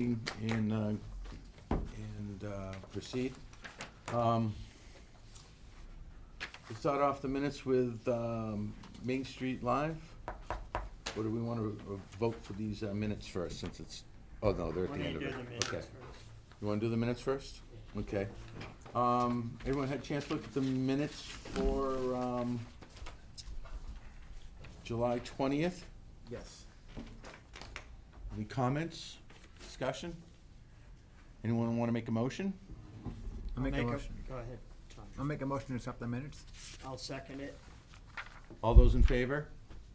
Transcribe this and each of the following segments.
and proceed. We'll start off the minutes with Main Street Live. Or do we want to vote for these minutes first, since it's, oh, no, they're at the end of it. Okay. You want to do the minutes first? Okay. Everyone had a chance to look at the minutes for July 20th? Yes. Any comments, discussion? Anyone want to make a motion? I'll make a motion. Go ahead, Tom. I'll make a motion to accept the minutes. I'll second it. All those in favor?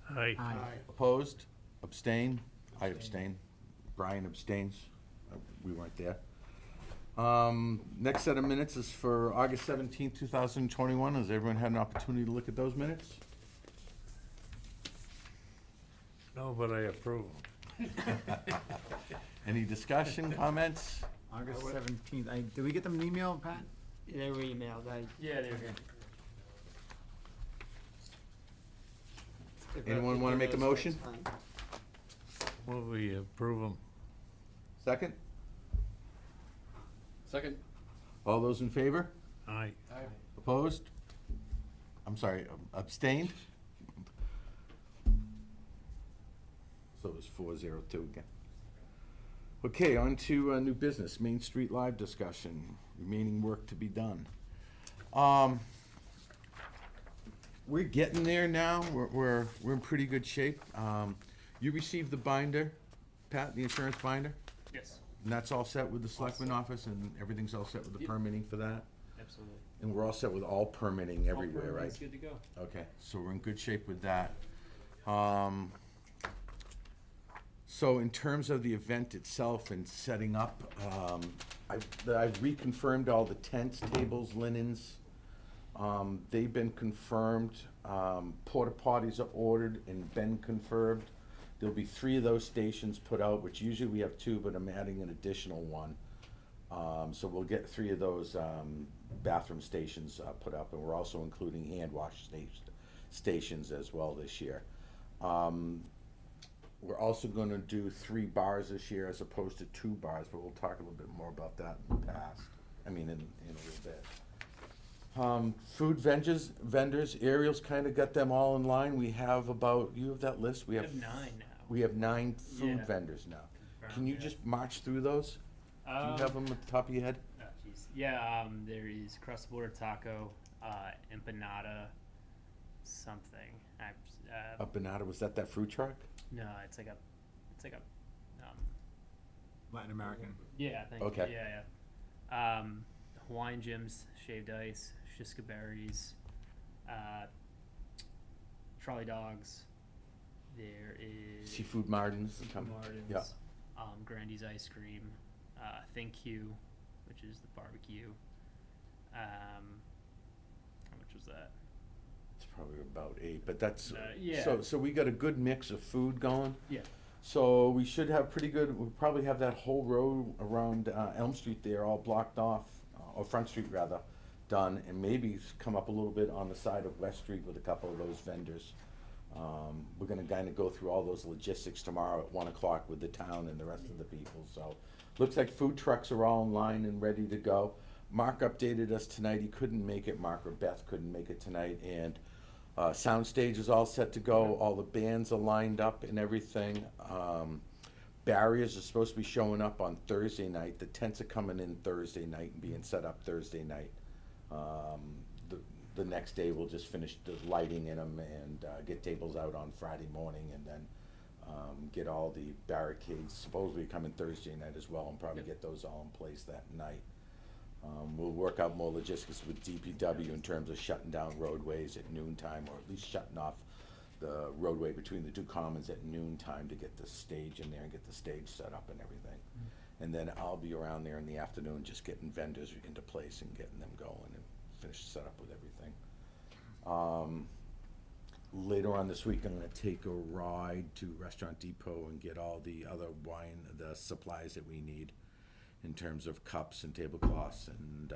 Aye. Aye. Opposed? Abstain? I abstain. Brian abstains. We weren't there. Next set of minutes is for August 17th, 2021. Has everyone had an opportunity to look at those minutes? No, but I approve. Any discussion, comments? August 17th. Did we get them in email, Pat? They were emailed, Yeah, they're good. Anyone wanna make a motion? Well, we approve them. Second? Second. All those in favor? Aye. Opposed? I'm sorry, abstained? So it was 4-0-2 again. Okay, on to new business, Main Street Live discussion, remaining work to be done. We're getting there now, we're in pretty good shape. You received the binder, Pat, the insurance binder? Yes, And that's all set with the selectman office, and everything's all set with the Yep. permitting for that? absolutely. And we're all set with all permitting everywhere, right? It's good to go. Okay, so we're in good shape with that. So in terms of the event itself and setting up, I've reconfirmed all the tents, tables, linens. They've been confirmed. Porta potties are ordered and been confirmed. There'll be 3 of those stations put out, which usually we have 2, but I'm adding an additional one. So we'll get 3 of those bathroom stations put up, and we're also including hand wash stations as well this year. We're also gonna do 3 bars this year as opposed to 2 bars, but we'll talk a little bit more about that in the past, in a little bit. Food vendors, Ariel's kinda got them all in line. We have about, you have that list? We have 9 now. We have 9 food Yeah. vendors now. Can Confirmed, you yeah. just march through those? Do you have them at the top of your head? Oh, jeez. Yeah, there is Cross Border Taco, Empanada, something. Up Benata, was that fruit truck? No, it's like a, Latin American. yeah, I think. Okay. Yeah. Hawaiian Jim's, Shaved Ice, Shiska Berries, Trolley Dogs. There is Seafood Martins. Seafood Martins. Yeah. Grandy's Ice Cream, Thank You, which is the barbecue. How much was that? It's probably about 8, but that's, yeah. so we got a good mix of food going. Yeah. So we should have pretty good, we'll probably have that whole road around Elm Street there all blocked off, or Front Street rather, done, and maybe come up a little bit on the side of West Street with a couple of those vendors. We're gonna kinda go through all those logistics tomorrow at 1 o'clock with the town and the rest of the people, so. Looks like food trucks are all in line and ready to go. Mark updated us tonight, he couldn't make it, Mark or Beth couldn't make it tonight, and soundstage is all set to go, all the bands are lined up and everything. Barriers are supposed to be showing up on Thursday night, the tents are coming in Thursday night and being set up Thursday night. The next day, we'll just finish the lighting in them and get tables out on Friday morning, and then get all the barricades, supposedly coming Thursday night as well, and probably get those all in place that night. We'll work out more logistics with DPW in terms of shutting down roadways at noon time, or at least shutting off the roadway between the 2 commons at noon time to get the stage in there and get the stage set up and everything. And then I'll be around there in the afternoon just getting vendors into place and getting them going and finish the setup with everything. Later on this week, I'm gonna take a ride to Restaurant Depot and get all the other wine, the supplies that we need in terms of cups and tablecloths and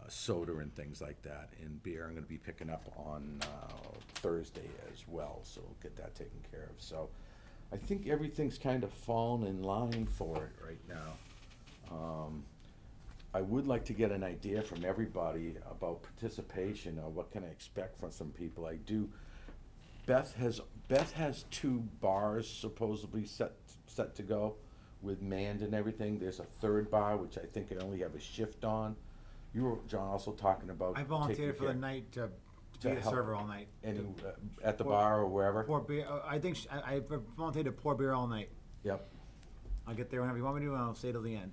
soda and things like that. And beer, I'm gonna be picking up on Thursday as well, so we'll get that taken care of. So I think everything's kind of fallen in line for it right now. I would like to get an idea from everybody about participation, or what can I expect from some people. I do, Beth has 2 bars supposedly set to go with manned and everything. There's a 3rd bar, which I think I only have a shift on. You were, John, also talking about I taking volunteered for the care- night to To be a help. server all night. Any, at the bar or wherever? Pour beer, I think, I volunteered to pour beer all night. Yep. I'll get there whenever you want me to, and I'll stay till the end.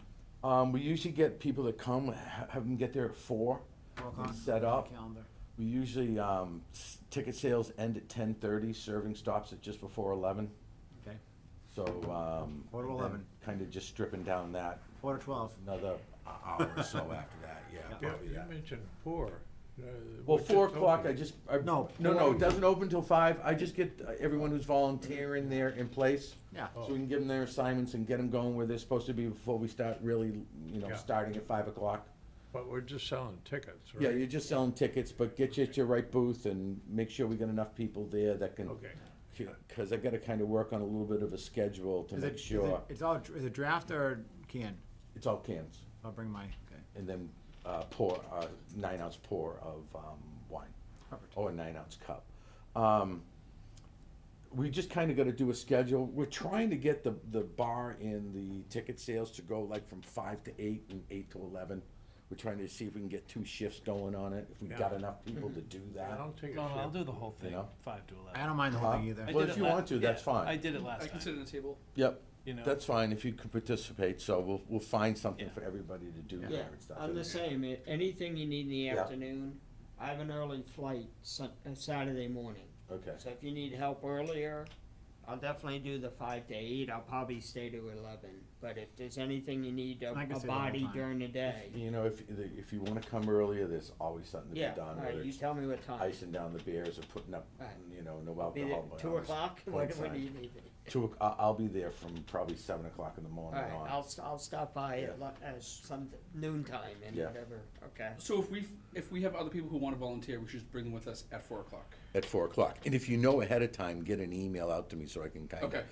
We usually get people that come, have them get there at 4 4 o'clock. and set up. Calendar. We usually, ticket sales end at 10:30, serving stops at just before 11. Okay. So, 4 to 11. Kind of just stripping down that, 4 to 12. another hour or so after that, yeah, Yeah. probably You that. mentioned 4. Well, what's 4 it o'clock, open? no, No, it doesn't open till 5. I just get everyone who's volunteering there in place. Yeah. So we can give them their assignments and get them going where they're supposed to be before we start really, Yeah. starting at 5 o'clock. But we're just selling tickets, right? Yeah, you're just selling tickets, but get you at your right booth and make sure we got enough people there that can, Okay. because I gotta kind of work on a little bit of a schedule to Is make it, sure. is it draft or can? It's all cans, I'll bring my, okay. and then pour, 9-ounce pour of wine, Perfect. or a 9-ounce cup. We just kind of got to do a schedule. We're trying to get the bar and the ticket sales to go like from 5 to 8 and 8 to 11. We're trying to see if we can get 2 shifts going on it, if we Yeah. got enough people to do I that. don't take a No, I'll shift. do the whole thing, know? 5 to 11. I don't mind the whole Huh? thing either. I Well, did if it you la- want to, that's yeah, fine. I did it last I can sit time, at a table. Yep, you know. that's fine if you can participate, so we'll find something Yeah. for everybody to do Yeah, there and stuff. I'm the same, anything you need in the Yeah. afternoon, I have an early flight Saturday morning. Okay, So if you need help earlier, I'll definitely do the 5 to 8, I'll probably stay to 11. But if there's anything you need I can a stay the whole body time. during the day, you know, if you want to come earlier, there's always something to yeah, be done, alright, whether you it's tell me what time. icing down the beers or putting up, Right. no Be there alcohol. but 2 always o'clock, when coincide. do you need me? 2 I'll be there from probably 7 o'clock in the morning Alright, on. I'll stop by Yeah. at some noontime and Yeah. whatever, okay? So if we have other people who want to volunteer, we should just bring them with us at 4 o'clock. At 4 o'clock. And if you know ahead of time, get an email out to me so I can Okay.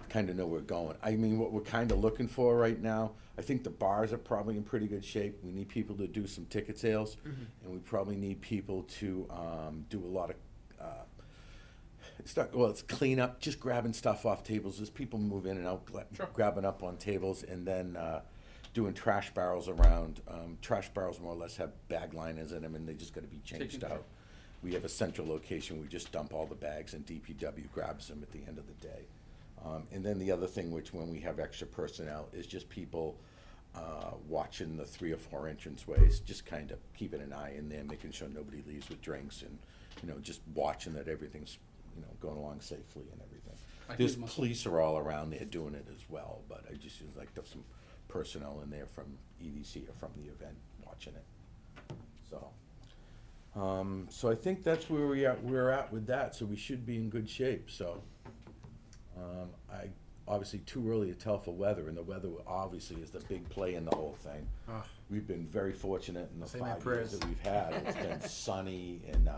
kind of know where we're going. I mean, what we're kind of looking for right now, I think the bars are probably in pretty good shape. We need people to do some ticket sales, and we probably need people to do a lot of, it's clean up, just grabbing stuff off tables. There's people move in and out, Sure. grabbing up on tables, and then doing trash barrels around. Trash barrels more or less have bag liners in them, and they just got to be changed Taken care. out. We have a central location, we just dump all the bags and DPW grabs them at the end of the day. And then the other thing, which when we have extra personnel, is just people watching the 3 or 4 entranceways, just kind of keeping an eye in there, making sure nobody leaves with drinks and, just watching that everything's, going along safely and everything. I can There's do muscle. police are all around there doing it as well, but I just use like some personnel in there from EDC or from the event watching it, so. So I think that's where we're at with that, so we should be in good shape, so. Obviously too early to tell for weather, and the weather obviously is the big play in the whole thing. Ugh. We've been very fortunate in the Say my 5 years prayers. that we've had, it's been sunny, and,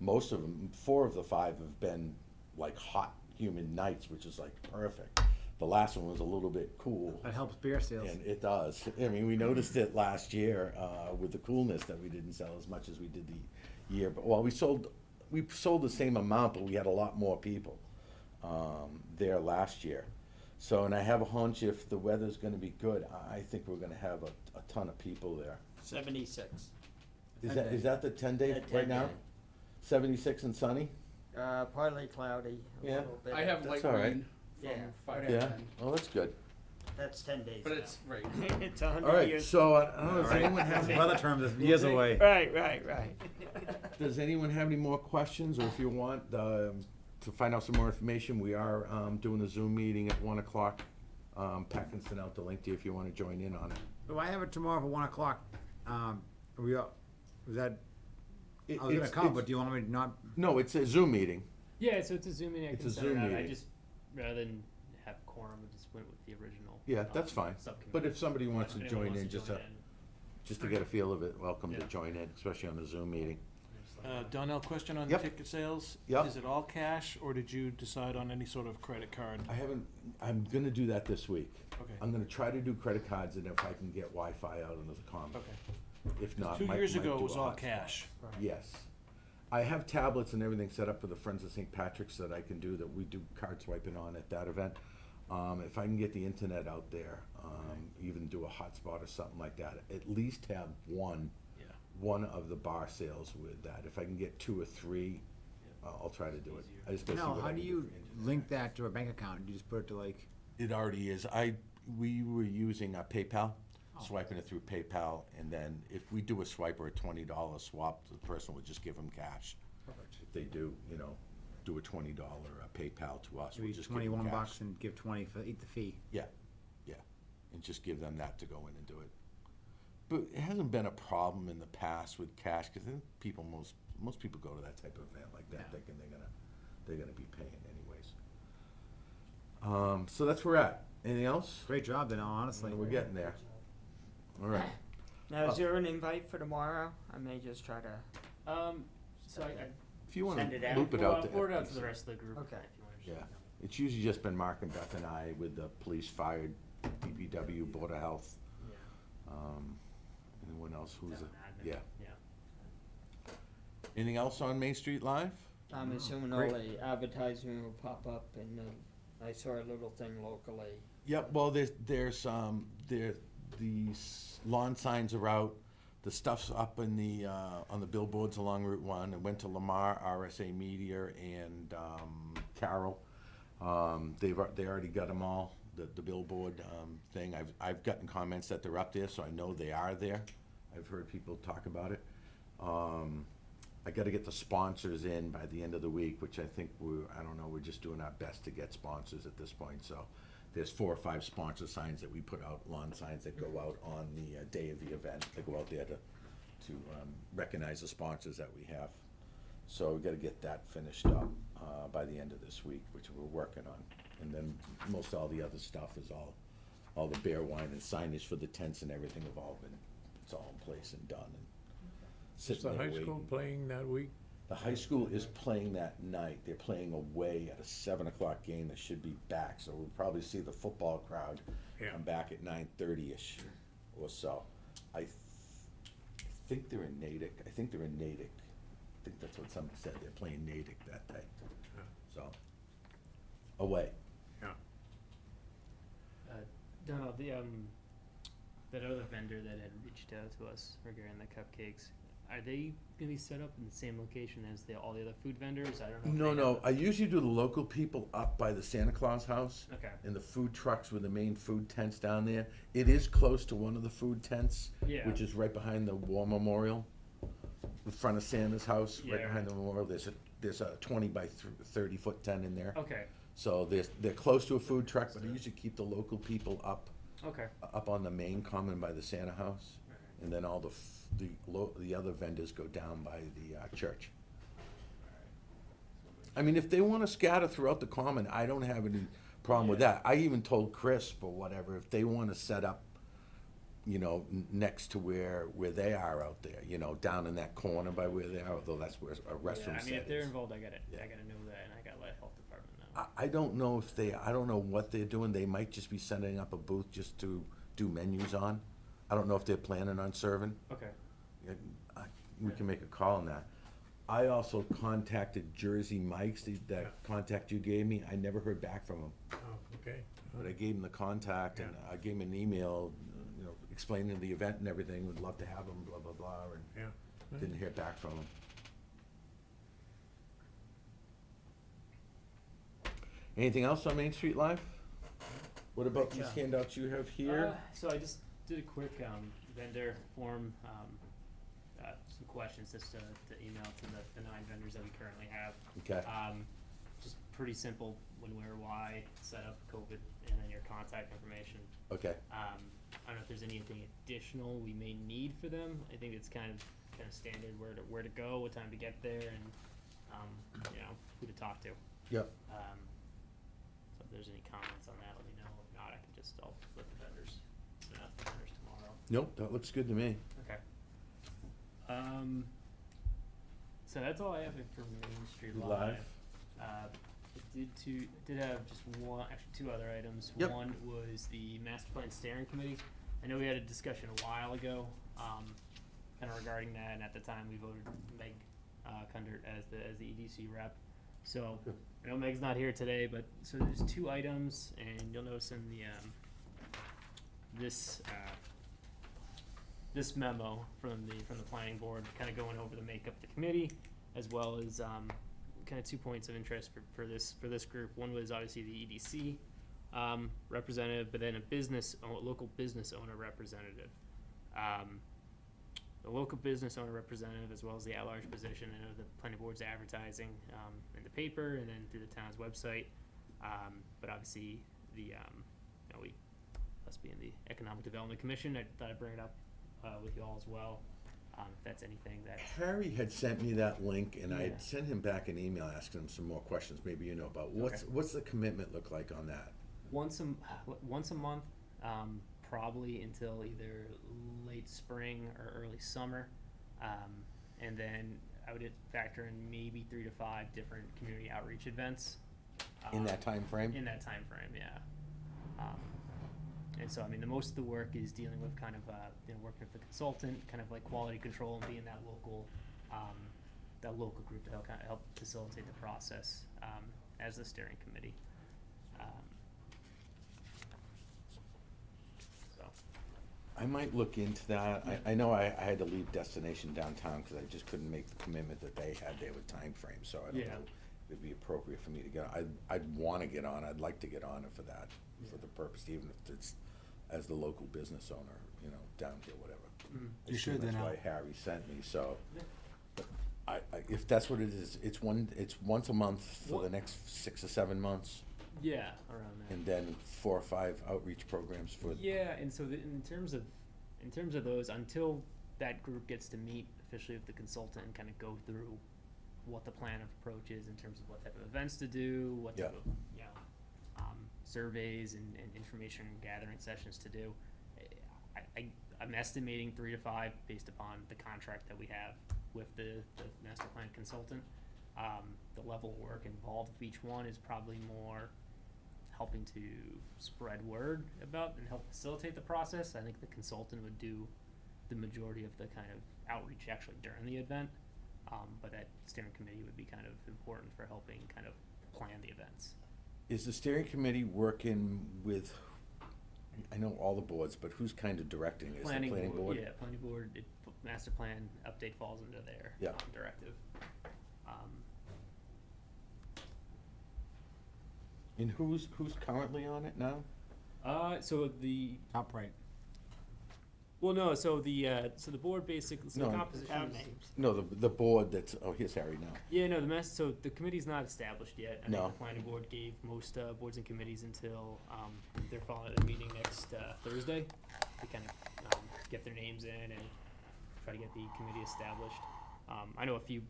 most of them, 4 of the 5 have been like hot, humid nights, which is like perfect. The last one was a little bit cool. That helps beer sales. And it does. I mean, we noticed it last year with the coolness that we didn't sell as much as we did the year. But we sold the same amount, but we had a lot more people there last year. So, and I have a hunch if the weather's going to be good, I think we're going to have a ton of people there. 76. Is that the 10-day Yeah, right 10 now? day. 76 and sunny? Partly cloudy, a Yeah. little bit. I have That's light all right. rain from Yeah. 5 to Yeah. 10. Oh, that's good. That's 10 days But now. it's, right. It's 100 All right. years. So I don't know if anyone has Weather terms is years away. Right. Does anyone have any more questions, or if you want to find out some more information, we are doing a Zoom meeting at 1 o'clock. Pat can send out the link to you if you want to join in on it. So I have it tomorrow for 1 o'clock. Was that, I was gonna come, but do you want me to not? No, it's a Zoom meeting. Yeah, so it's a Zoom meeting. I It's can a send it Zoom out. I meeting. just, rather than have quorum, I just went with the original. Yeah, that's fine. subcommittee. But if somebody wants to Anyone join wants in, to join in, just to get a feel of it, welcome to Yeah. join in, especially on the Zoom meeting. just Donnell, question on Yep. ticket sales? Yep. Is it all cash, or did you decide on any sort of credit card? I'm gonna do that this week. Okay. I'm gonna try to do credit cards, and if I can get Wi-Fi out into the common. Okay. If not, 2 might years ago, do it was a all hotspot. cash. Yes. I have tablets and everything set up for the Friends of St. Patrick's that I can do, that we do card swiping on at that event. If I can get the internet out there, even do a hotspot or something like that, at least have one of the bar sales with that. If I can get 2 or 3, I'll try to do it. I just gotta see No, what I how can do do you for internet. link that to a bank account? Do you just put it to like, It already is. We were using PayPal, Oh. swiping it through PayPal, and then if we do a swipe or a $20 swap, the person would just give them cash. If they do, do a $20 PayPal to us, we'll maybe just give them 21 cash. bucks and give 20 for, eat the fee? Yeah, and just give them that to go in and do it. But it hasn't been a problem in the past with cash, because most people go to that type of event like that, Yeah. thinking they're gonna be paying anyways. So that's where we're at. Anything else? Great job, then, honestly. We're getting there. All right. Now, is there an invite for tomorrow? I may just try to, So I If you wanna Send it out. loop it well, out I'll to forward it out to the FBC. rest of the group. Okay. If you want to Yeah, it's usually just been Mark and Beth and I with the police, fire, DPW, Board of Health, Yeah. anyone else who's, Town admin. yeah. Yeah. Anything else on Main Street Live? I'm assuming all Great. the advertising will pop up, and I saw a little thing locally. Yep, well, these lawn signs are out, the stuff's up in the, on the billboards along Route 1, it went to Lamar, RSA Media, and, Carroll. They already got them all, the billboard, thing, I've gotten comments that they're up there, so I know they are there. I've heard people talk about it. I gotta get the sponsors in by the end of the week, which I think we're just doing our best to get sponsors at this point, so. There's 4 or 5 sponsor signs that we put out, lawn signs that go out on the day of the event, that go out there to recognize the sponsors that we have. So we gotta get that finished up, by the end of this week, which we're working on. And then most all the other stuff is all the beer, wine, and signage for the tents and everything have all been, it's all in place and done and Is sitting the there high waiting. school playing that week? The high school is playing that night. They're playing away at a 7:00 game. They should be back, so we'll probably see the football crowd Yeah. come back at 9:30ish or so. I think they're in Natick. I think that's what somebody said. They're playing Natick that day. Yeah. So, away. Yeah. Donald, that other vendor that had reached out to us regarding the cupcakes, are they gonna be set up in the same location as all the other food vendors? I don't know. if they No. have I usually do the local people up by the Santa Claus house. Okay. And the food trucks with the main food tents down there. It is close to one of the food tents, Yeah. which is right behind the War Memorial, in front of Santa's house, right Yeah. behind the memorial. There's a 20 by 30-foot tent in there. Okay. So they're close to a food truck, but I usually keep the local people up Okay. on the main common by the Santa house, and then all the other vendors go down by the church. I mean, if they want to scatter throughout the common, I don't have any problem with that. I even told Chris or whatever, if they want to set up, next to where they are out there, down in that corner by where they are, although that's where a Yeah, restroom I set mean, if they're is. involved, I gotta Yeah. know that, and I gotta let health department know. I don't know I don't know what they're doing. They might just be setting up a booth just to do menus on. I don't know if they're planning on serving. Okay. We can make a call on that. I also contacted Jersey Mike's, that contact you gave me. I never heard back from him. Oh, okay. But I gave him the contact and Yeah. I gave him an email, explaining the event and everything. Would love to have him, blah, blah, blah, and Yeah. didn't hear back from him. Anything else on Main Street Live? What about these handouts you have here? So I just did a quick vendor form, some questions just to email to the 9 vendors that we currently have. Okay, Just pretty simple, when, where, why, set up COVID, and then your contact information. okay. I don't know if there's anything additional we may need for them. I think it's kind of standard, where to go, what time to get there, and, who to talk to. Yep. So if there's any comments on that, let me know. If not, I'll let the vendors, ask the vendors tomorrow. Nope, that looks good to me. Okay. So that's all I have for Main Street Live. Live. I did have just one, actually two other items. Yep. One was the Master Plan Steering Committee. I know we had a discussion a while ago, kind of regarding that, and at the time we voted Meg Kundert as the EDC rep. So I know Meg's not here today, but so there's two items, and you'll notice in the this memo from the planning board, kind of going over the makeup of the committee, as well as kind of 2 points of interest for this group. One was obviously the EDC representative, but then a local business owner representative. The local business owner representative, as well as the at-large position. I know the planning board's advertising in the paper and then through the town's website. But obviously, we must be in the Economic Development Commission. I thought I'd bring it up with you all as well. If that's anything that. Harry had sent me that link, and I Yeah. had sent him back an email asking him some more questions, maybe you know about. What's the commitment look like on that? Once a month, probably until either late spring or early summer, and then I would factor in maybe 3 to 5 different community outreach events. In that time frame? In that time frame, yeah. And so, I mean, the most of the work is dealing with kind of, working with the consultant, kind of like quality control and being that local group to help facilitate the process as the steering committee. So. I might look into that. I know I had to leave Destination Downtown because I just couldn't make the commitment that they had there with time frame, so I don't Yeah. know if it'd be appropriate for me to get, I'd wanna get on, I'd like to get on it for that, for the purpose, even if it's as the local business owner, down here, whatever. Mhm. I You assume should, then, That's why Al. Harry sent me, so. Yeah. But if that's what it is, it's once a month for the next 6 or 7 months, Yeah, around there. and then 4 or 5 outreach programs for. Yeah, and so in terms of those, until that group gets to meet officially with the consultant and kind of go through what the plan of approach is in terms of what type of events to do, what type Yeah. of surveys and information gathering sessions to do. I'm estimating 3 to 5 based upon the contract that we have with the master plan consultant. The level of work involved with each one is probably more helping to spread word about and help facilitate the process. I think the consultant would do the majority of the kind of outreach actually during the event, but that steering committee would be kind of important for helping kind of plan the events. Is the steering committee working with, I know all the boards, but who's kind of directing? Is the planning board? Yeah, planning board, master plan update falls into their Yeah. directive. And who's currently on it now? So the, Top right. well, no, so the board basically, so the No. composition Town is- names. No, the board that's, here's Harry now. Yeah, no, so the committee's not established yet. I No. think the planning board gave most boards and committees until they're following a meeting next Thursday to kind of get their names in and try to get the committee established. I know a few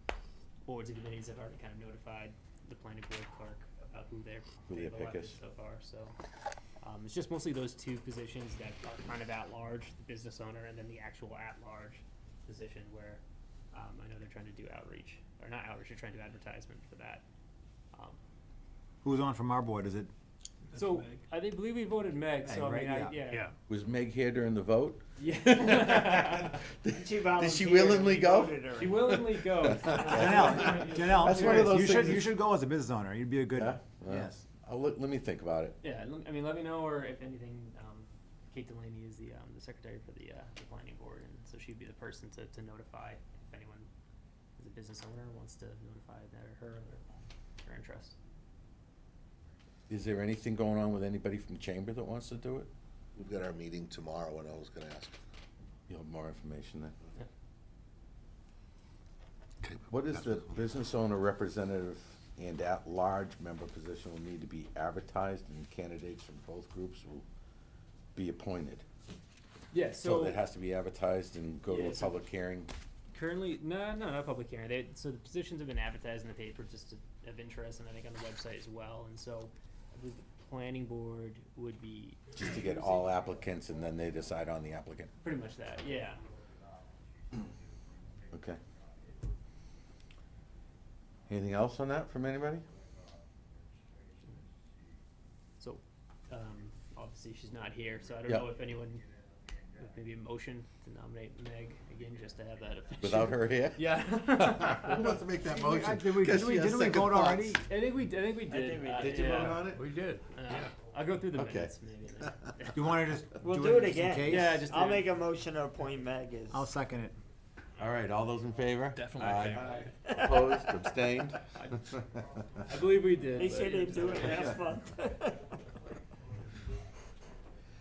boards and committees have already kind of notified the planning board clerk about who their they've pick elected is. so far, so. It's just mostly those two positions that are kind of at-large, the business owner and then the actual at-large position where I know they're trying to do outreach, or not outreach, they're trying to do advertisement for that. Who's on from our board? Is it? So, I believe we voted Meg, so I Meg, mean, right? yeah. Was Meg here during the vote? Yeah. She Did she volunteered, willingly we go? voted her She in. willingly goes. Janelle, That's one of those you things should that's- go as a business owner. You'd be a good. Yeah? Yes. Let me think about it. Yeah, I mean, let me know, or if anything, Kate Delaney is the secretary for the planning board, and so she'd be the person to notify if anyone is a business owner wants to notify her interest. Is there anything going on with anybody from the chamber that wants to do it? We've got our meeting tomorrow, and I was gonna ask. You'll have more information then. Yeah. Okay, What is the definitely. business owner representative and at-large member position will need to be advertised, and candidates from both groups will be appointed? Yeah, So it has to be advertised and go to Yeah, a so- public hearing? currently, no, not a public hearing. So the positions have been advertised in the paper just of interest, and I think on the website as well. And so I believe the planning board would be Just to get all applicants and then they decide on the applicant? pretty much that. Yeah. Okay. Anything else on that from anybody? So, obviously she's not here, so I don't Yeah. know if anyone, if maybe a motion to nominate Meg again, just to have that official. Without her here? Yeah. Who wants to make that motion? Did we, Guess didn't we, she has didn't we second vote thoughts. already? I think we did. Did you vote on it? We did. I'll go through the Okay. minutes maybe. then. Do you wanna just We'll do do it just in again. case? Yeah, just I'll do- make a motion to appoint Meg as. I'll second it. All right, all those in favor? Definitely Aye. Opposed, abstained? I believe we did. They but said they'd it's do it okay. last month.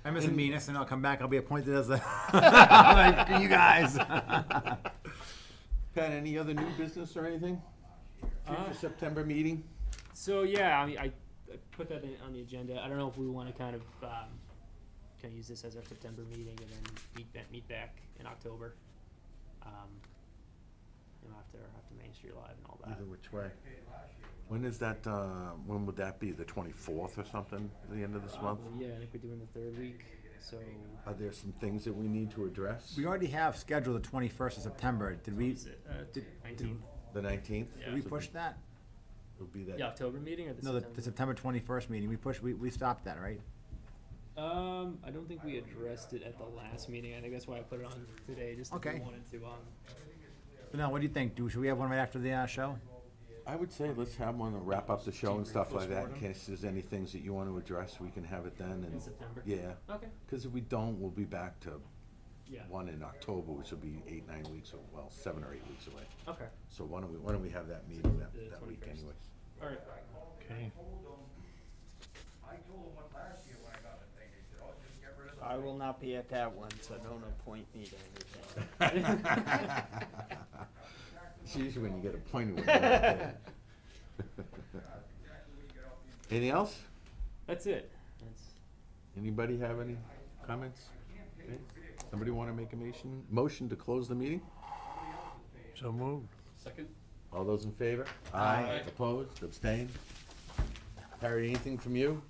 I'm missing Venus, and I'll come back, I'll be appointed as a, like, you guys. Pat, any other new business or anything? Future September meeting? So yeah, I mean, I put that on the agenda. I don't know if we want to kind of use this as our September meeting and then meet back in October. After Main Street Live and all that. Either which way. When is that, when would that be, the 24th or something, the end of this month? Yeah, I think we're doing the third week. So Are there some things that we need to address? We already have scheduled the 21st of September, did we, is it did 19th? The 19th? Yeah. did we push that? It'll be that. The October meeting or the No, September? the September 21st meeting, we stopped that, right? I don't think we addressed it at the last meeting. I think that's why I put it on today, just if Okay. we wanted to. But now, what do you think? Should we have one right after the show? I would say let's have one to wrap up the show and stuff like that, in case there's any things that you want to address, we can have it then, In and, September? yeah. Okay. Because if we don't, we'll be back to Yeah. one in October, which will be 8-9 weeks, or, well, 7 or 8 weeks away. Okay. So why don't we have that meeting that The week 21st. anyways? All right. Okay. I will not be at that one, so don't appoint me to anything. It's usually when you get appointed with that. Anything else? That's it. That's Anybody have any comments? Okay. Somebody want to make a motion to close the meeting? So moved. Second? All those in favor? Aye. Opposed, abstained? Harry, anything from you?